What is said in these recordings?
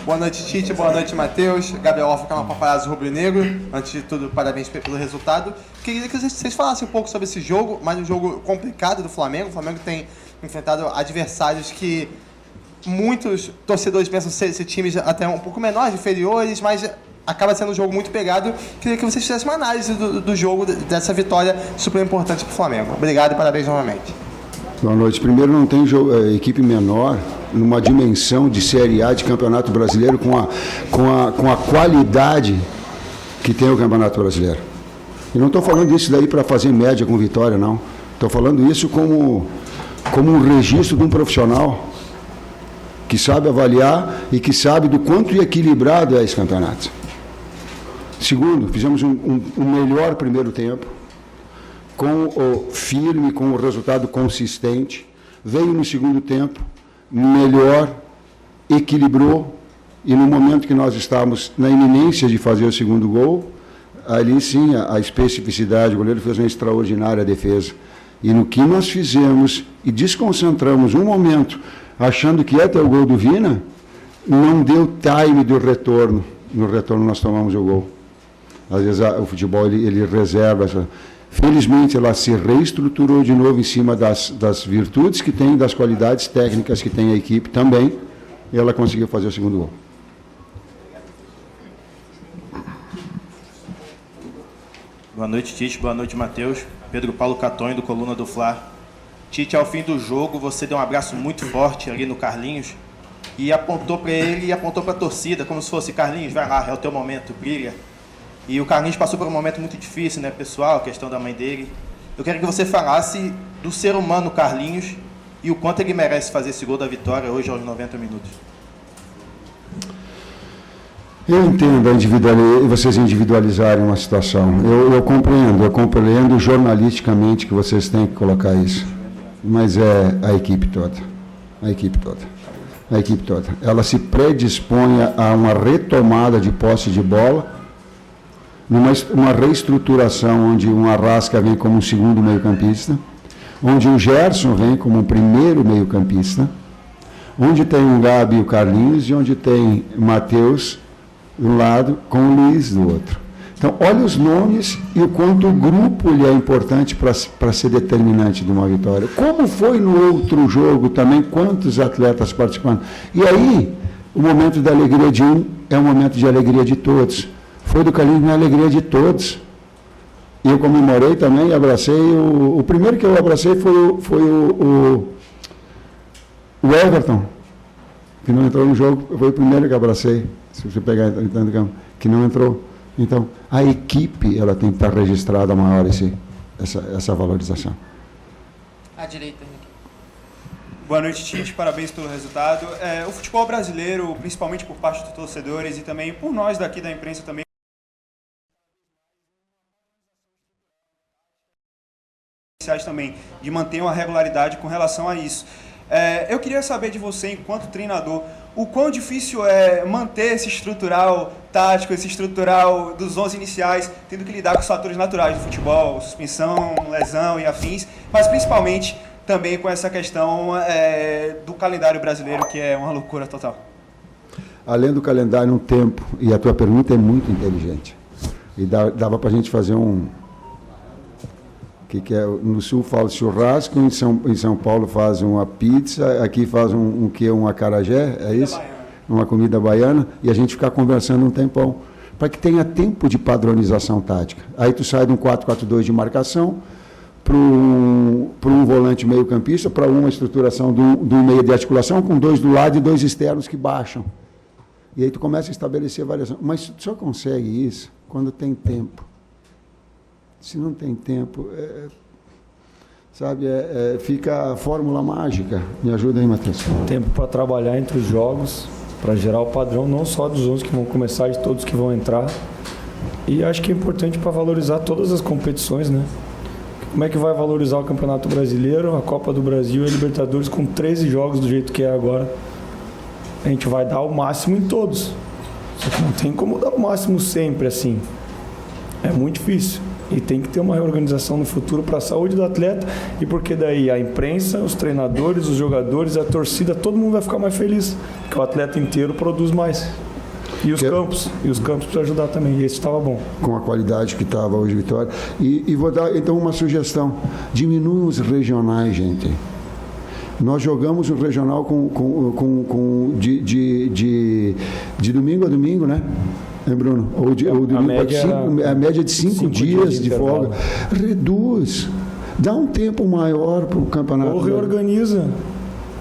Boa noite, Tite. Boa noite, Matheus. Gabriel Orfa, canal Paparazzo Rubro Negro. Antes de tudo, parabéns pelo resultado. Queria que vocês falassem um pouco sobre esse jogo, mas um jogo complicado do Flamengo. O Flamengo tem enfrentado adversários que muitos torcedores pensam ser times até um pouco menores, inferiores, mas acaba sendo um jogo muito pegado. Queria que vocês fizessem uma análise do jogo, dessa vitória super importante para o Flamengo. Obrigado e parabéns novamente. Boa noite. Primeiro, não tem equipe menor numa dimensão de Série A de Campeonato Brasileiro com a qualidade que tem o Campeonato Brasileiro. E não estou falando isso daí para fazer média com vitória, não. Estou falando isso como um registro de um profissional que sabe avaliar e que sabe do quanto equilibrado é esse campeonato. Segundo, fizemos um melhor primeiro tempo, com o firme, com o resultado consistente. Veio no segundo tempo, melhor, equilibrou, e no momento que nós estávamos na iminência de fazer o segundo gol, ali sim a especificidade, o goleiro fez uma extraordinária defesa. E no que nós fizemos e desconcentramos um momento, achando que ia ter o gol do Vina, não deu time do retorno. No retorno nós tomamos o gol. Às vezes o futebol ele reserva. Felizmente ela se reestruturou de novo em cima das virtudes que tem, das qualidades técnicas que tem a equipe também, e ela conseguiu fazer o segundo gol. Boa noite, Tite. Boa noite, Matheus. Pedro Paulo Catonho, do Coluna do Fla. Tite, ao fim do jogo, você deu um abraço muito forte ali no Carlinhos e apontou para ele e apontou para a torcida, como se fosse: Carlinhos, vai lá, é o teu momento, brilha. E o Carlinhos passou por um momento muito difícil, né, pessoal, a questão da mãe dele. Eu quero que você falasse do ser humano Carlinhos e o quanto ele merece fazer esse gol da vitória hoje aos 90 minutos. Eu entendo vocês individualizarem uma situação. Eu compreendo jornalisticamente que vocês têm que colocar isso. Mas é a equipe toda. A equipe toda. Ela se predispõe a uma retomada de posse de bola, uma reestruturação onde um Arrasca vem como um segundo meio-campista, onde o Gerson vem como um primeiro meio-campista, onde tem o Gabi e o Carlinhos, e onde tem Matheus de um lado com o Luiz do outro. Então, olha os nomes e o quanto o grupo lhe é importante para ser determinante de uma vitória. Como foi no outro jogo também, quantos atletas participando. E aí, o momento da alegria de um é o momento de alegria de todos. Foi do Carlinhos na alegria de todos. E eu comemorei também, abracei. O primeiro que eu abracei foi o Everton, que não entrou no jogo, foi o primeiro que eu abracei. Se você pegar entrando no campo, que não entrou. Então, a equipe ela tem que estar registrada maior essa valorização. À direita, Henrique. Boa noite, Tite. Parabéns pelo resultado. O futebol brasileiro, principalmente por parte dos torcedores e também por nós daqui da imprensa também, também de manter uma regularidade com relação a isso. Eu queria saber de você, enquanto treinador, o quão difícil é manter esse estrutural tático, esse estrutural dos 11 iniciais, tendo que lidar com os fatores naturais do futebol, suspensão, lesão e afins, mas principalmente também com essa questão do calendário brasileiro, que é uma loucura total. Além do calendário, um tempo, e a tua pergunta é muito inteligente. E dava para a gente fazer que é, no Sul fala churrasco, em São Paulo faz uma pizza, aqui faz um acarajé, é isso? Uma comida baiana, e a gente ficar conversando um tempão, para que tenha tempo de padronização tática. Aí tu sai de um 4-4-2 de marcação, para um volante meio campista, para uma estruturação do meio de articulação, com 2 do lado e 2 externos que baixam. E aí tu começa a estabelecer variação. Mas tu só consegue isso quando tem tempo. Se não tem tempo, fica a fórmula mágica. Me ajuda aí, Matheus. Tempo para trabalhar entre os jogos, para gerar o padrão, não só dos 11 que vão começar, de todos que vão entrar. E acho que é importante para valorizar todas as competições, né? Como é que vai valorizar o Campeonato Brasileiro, a Copa do Brasil e a Libertadores com 13 jogos do jeito que é agora? A gente vai dar o máximo em todos. Só que não tem como dar o máximo sempre assim. É muito difícil. E tem que ter uma reorganização no futuro para a saúde do atleta e porque daí a imprensa, os treinadores, os jogadores, a torcida, todo mundo vai ficar mais feliz, porque o atleta inteiro produz mais. E os campos precisam ajudar também, e esse estava bom. Com a qualidade que estava hoje, Vitória. E vou dar então uma sugestão: diminui os regionais, gente. Nós jogamos o regional de domingo a domingo, né? Bruno? Ou domingo a média de 5 dias de folga. Reduz. Dá um tempo maior para o campeonato. Ou reorganiza.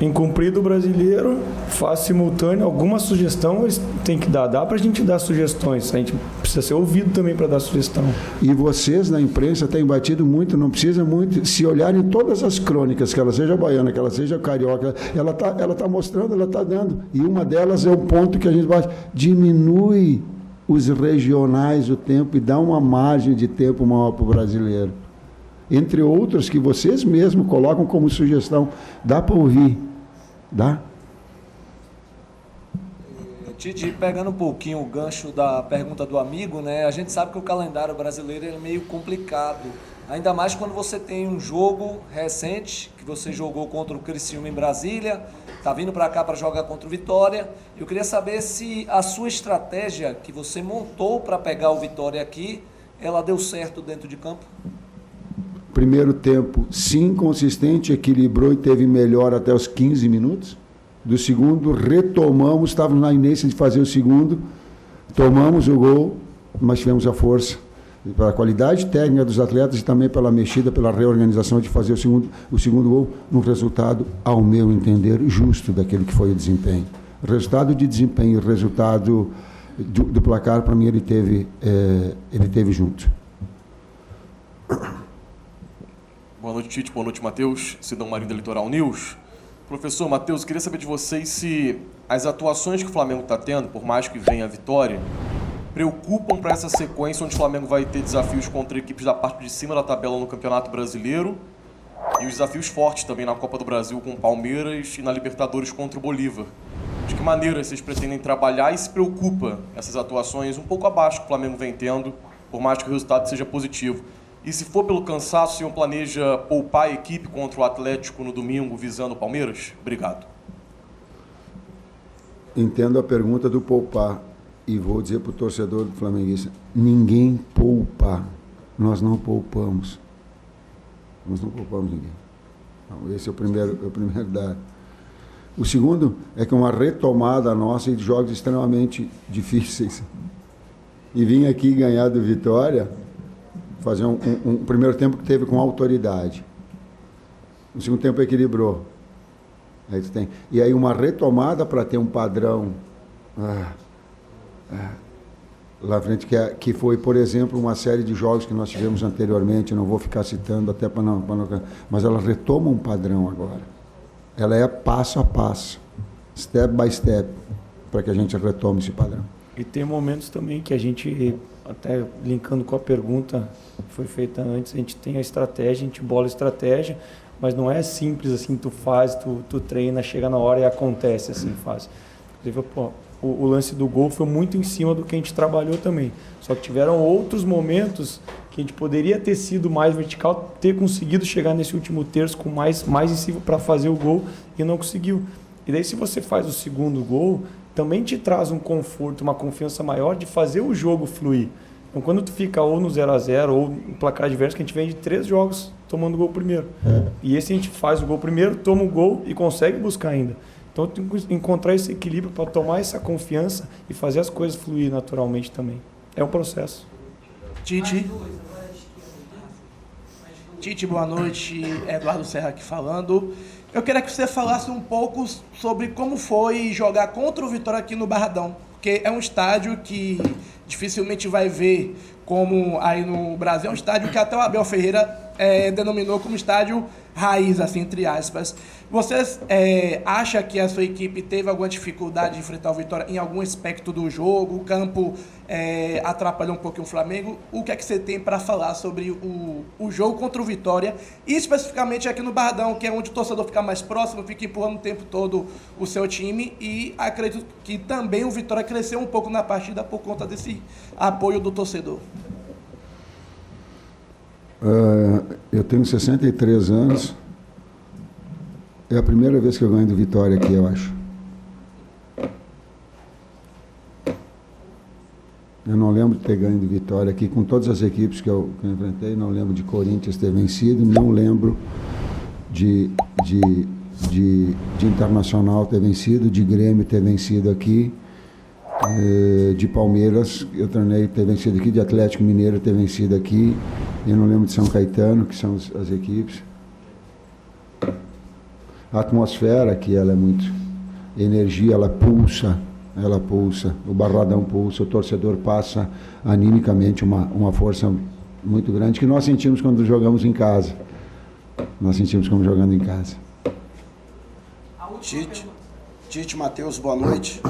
Em cumprido o brasileiro, faz simultâneo, alguma sugestão eles têm que dar. Dá para a gente dar sugestões. A gente precisa ser ouvido também para dar sugestão. E vocês na imprensa têm batido muito, não precisa muito. Se olharem todas as crônicas, que ela seja baiana, que ela seja carioca, ela tá mostrando, ela está dando. E uma delas é o ponto que a gente bate. Diminui os regionais o tempo e dá uma margem de tempo maior para o brasileiro. Entre outros que vocês mesmos colocam como sugestão. Dá para ouvir. Dá? Tite, pegando um pouquinho o gancho da pergunta do amigo, né? A gente sabe que o calendário brasileiro é meio complicado. Ainda mais quando você tem um jogo recente, que você jogou contra o Criciúma em Brasília, está vindo para cá para jogar contra o Vitória. Eu queria saber se a sua estratégia que você montou para pegar o Vitória aqui, ela deu certo dentro de campo? Primeiro tempo, sim, consistente, equilibrou e teve melhor até os 15 minutos. Do segundo, retomamos, estávamos na inércia de fazer o segundo, tomamos o gol, mas tivemos a força, pela qualidade técnica dos atletas e também pela mexida, pela reorganização de fazer o segundo gol, num resultado, ao meu entender, justo daquele que foi o desempenho. Resultado de desempenho, resultado do placar, para mim, ele teve junto. Boa noite, Tite. Boa noite, Matheus. Sidão Marinho da Litoral News. Professor Matheus, queria saber de vocês se as atuações que o Flamengo está tendo, por mais que venha a vitória, preocupam para essa sequência onde o Flamengo vai ter desafios contra equipes da parte de cima da tabela no Campeonato Brasileiro e os desafios fortes também na Copa do Brasil com o Palmeiras e na Libertadores contra o Bolívar. De que maneira vocês pretendem trabalhar e se preocupa essas atuações um pouco abaixo que o Flamengo vem tendo, por mais que o resultado seja positivo? E se for pelo cansaço, o senhor planeja poupar a equipe contra o Atlético no domingo, visando o Palmeiras? Obrigado. Entendo a pergunta do poupar e vou dizer para o torcedor do flamenguista: ninguém poupa. Nós não poupamos. Nós não poupamos ninguém. Então, esse é o primeiro dado. O segundo é que uma retomada nossa de jogos extremamente difíceis. E vim aqui ganhar do Vitória, fazer um primeiro tempo que teve com autoridade. No segundo tempo equilibrou. Aí tu tem. E aí uma retomada para ter um padrão lá à frente, que foi, por exemplo, uma série de jogos que nós tivemos anteriormente, não vou ficar citando até para não, mas ela retoma um padrão agora. Ela é passo a passo, step by step, para que a gente retome esse padrão. E tem momentos também que a gente, até linkando com a pergunta que foi feita antes, a gente tem a estratégia, a gente bola a estratégia, mas não é simples assim, tu faz, tu treina, chega na hora e acontece assim, faz. Inclusive, o lance do gol foi muito em cima do que a gente trabalhou também. Só que tiveram outros momentos que a gente poderia ter sido mais vertical, ter conseguido chegar nesse último terço com mais em cima para fazer o gol e não conseguiu. E daí se você faz o segundo gol, também te traz um conforto, uma confiança maior de fazer o jogo fluir. Então quando tu fica ou no 0-0 ou no placar adverso, que a gente vem de 3 jogos tomando gol primeiro. E esse a gente faz o gol primeiro, toma o gol e consegue buscar ainda. Então tem que encontrar esse equilíbrio para tomar essa confiança e fazer as coisas fluir naturalmente também. É um processo. Tite, boa noite. Eduardo Serra aqui falando. Eu queria que você falasse um pouco sobre como foi jogar contra o Vitória aqui no Barradão, porque é um estádio que dificilmente vai ver como aí no Brasil, é um estádio que até o Abel Ferreira denominou como estádio raiz, assim, entre aspas. Você acha que a sua equipe teve alguma dificuldade de enfrentar o Vitória em algum aspecto do jogo? O campo atrapalhou um pouquinho o Flamengo? O que é que você tem para falar sobre o jogo contra o Vitória? E especificamente aqui no Barradão, que é onde o torcedor fica mais próximo, fica empurrando o tempo todo o seu time. E acredito que também o Vitória cresceu um pouco na partida por conta desse apoio do torcedor. Eu tenho 63 anos. É a primeira vez que eu ganho do Vitória aqui, eu acho. Eu não lembro de ter ganho do Vitória aqui com todas as equipes que eu enfrentei. Não lembro de Corinthians ter vencido. Não lembro de Internacional ter vencido, de Grêmio ter vencido aqui, de Palmeiras eu treinei ter vencido aqui, de Atlético Mineiro ter vencido aqui. Eu não lembro de São Caetano, que são as equipes. A atmosfera aqui, ela é muito... Energia, ela pulsa, o Barradão pulsa, o torcedor passa animicamente uma força muito grande que nós sentimos quando jogamos em casa. Nós sentimos como jogando em casa. Tite, Matheus, boa noite.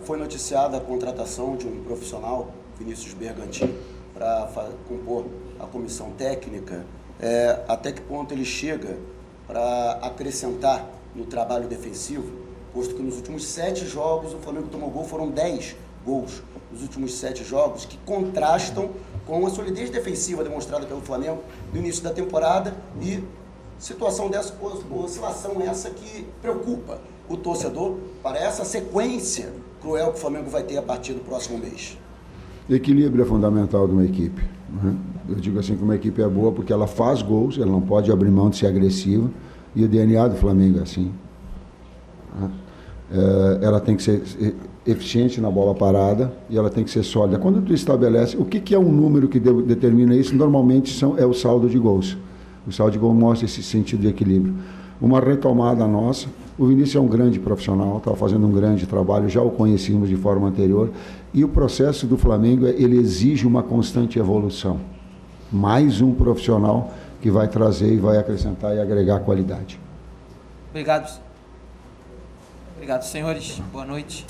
Foi noticiada a contratação de um profissional, Vinícius Bergantin, para compor a comissão técnica. Até que ponto ele chega para acrescentar no trabalho defensivo, posto que nos últimos 7 jogos o Flamengo tomou gol, foram 10 gols nos últimos 7 jogos, que contrastam com a solidez defensiva demonstrada pelo Flamengo no início da temporada e situação dessa, oscilação essa que preocupa o torcedor para essa sequência cruel que o Flamengo vai ter a partir do próximo mês. Equilíbrio é fundamental de uma equipe. Eu digo assim que uma equipe é boa porque ela faz gols, ela não pode abrir mão de ser agressiva, e o DNA do Flamengo é assim. Ela tem que ser eficiente na bola parada e ela tem que ser sólida. Quando tu estabelece, o que é um número que determina isso? Normalmente é o saldo de gols. O saldo de gol mostra esse sentido de equilíbrio. Uma retomada nossa. O Vinícius é um grande profissional, estava fazendo um grande trabalho, já o conhecíamos de forma anterior. E o processo do Flamengo, ele exige uma constante evolução. Mais um profissional que vai trazer e vai acrescentar e agregar qualidade. Obrigado. Obrigado, senhores. Boa noite.